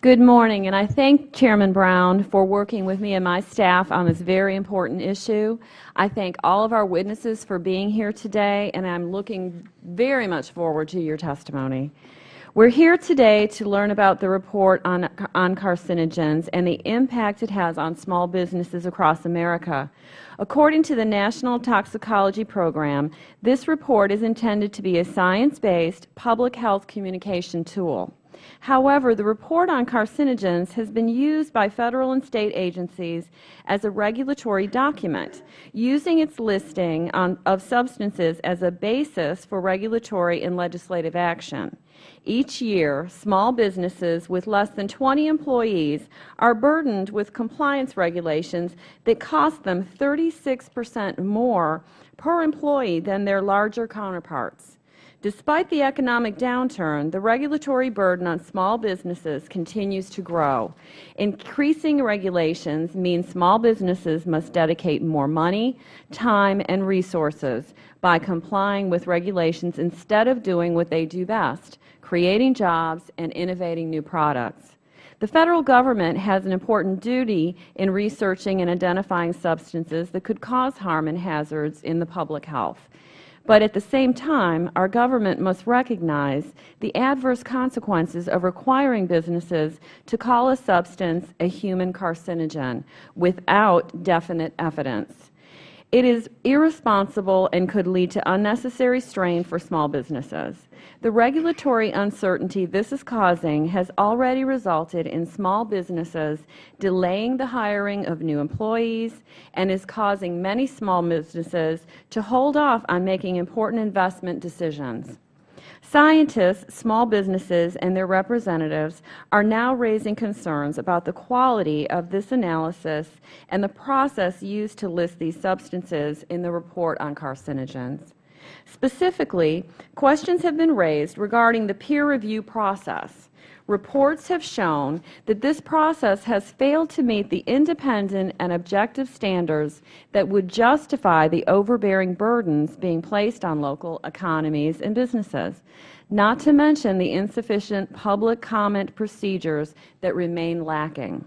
Good morning, and I thank Chairman Brown for working with me and my staff on this very important issue. I thank all of our witnesses for being here today, and I'm looking very much forward to your testimony. We're here today to learn about the report on carcinogens and the impact it has on small businesses across America. According to the National Toxicology Program, this report is intended to be a science-based public health communication tool. However, the report on carcinogens has been used by Federal and State agencies as a regulatory document, using its listing of substances as a basis for regulatory and legislative action. Each year, small businesses with less than 20 employees are burdened with compliance regulations that cost them 36% more per employee than their larger counterparts. Despite the economic downturn, the regulatory burden on small businesses continues to grow. Increasing regulations mean small businesses must dedicate more money, time, and resources by complying with regulations instead of doing what they do best, creating jobs and innovating new products. The Federal Government has an important duty in researching and identifying substances that could cause harm and hazards in the public health. But at the same time, our government must recognize the adverse consequences of requiring businesses to call a substance a human carcinogen without definite evidence. It is irresponsible and could lead to unnecessary strain for small businesses. The regulatory uncertainty this is causing has already resulted in small businesses delaying the hiring of new employees and is causing many small businesses to hold off on making important investment decisions. Scientists, small businesses, and their representatives are now raising concerns about the quality of this analysis and the process used to list these substances in the report on carcinogens. Specifically, questions have been raised regarding the peer review process. Reports have shown that this process has failed to meet the independent and objective standards that would justify the overbearing burdens being placed on local economies and businesses, not to mention the insufficient public comment procedures that remain lacking.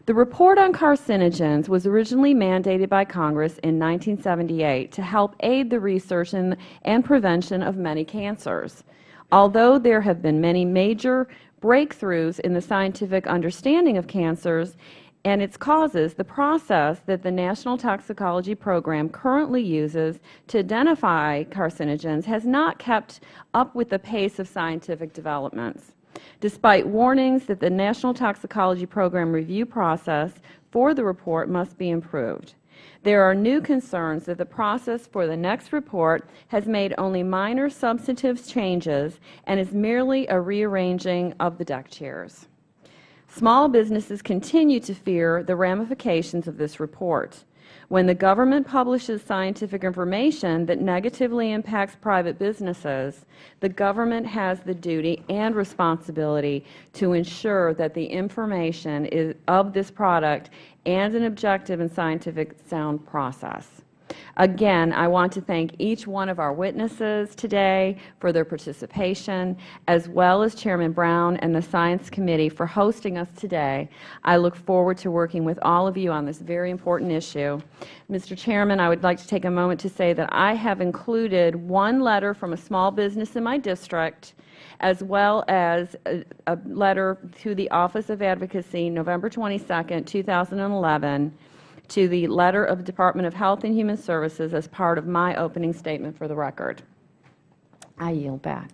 The report on carcinogens was originally mandated by Congress in 1978 to help aid the research and prevention of many cancers. Although there have been many major breakthroughs in the scientific understanding of cancers and its causes, the process that the National Toxicology Program currently uses to identify carcinogens has not kept up with the pace of scientific developments. Despite warnings that the National Toxicology Program review process for the report must be improved, there are new concerns that the process for the next report has made only minor substantive changes and is merely a rearranging of the deck chairs. Small businesses continue to fear the ramifications of this report. When the government publishes scientific information that negatively impacts private businesses, the government has the duty and responsibility to ensure that the information is of this product and an objective and scientific sound process. Again, I want to thank each one of our witnesses today for their participation, as well as Chairman Brown and the Science Committee for hosting us today. I look forward to working with all of you on this very important issue. Mr. Chairman, I would like to take a moment to say that I have included one letter from a small business in my district, as well as a letter to the Office of Advocacy, November 22, 2011, to the letter of the Department of Health and Human Services as part of my opening statement for the record. I yield back.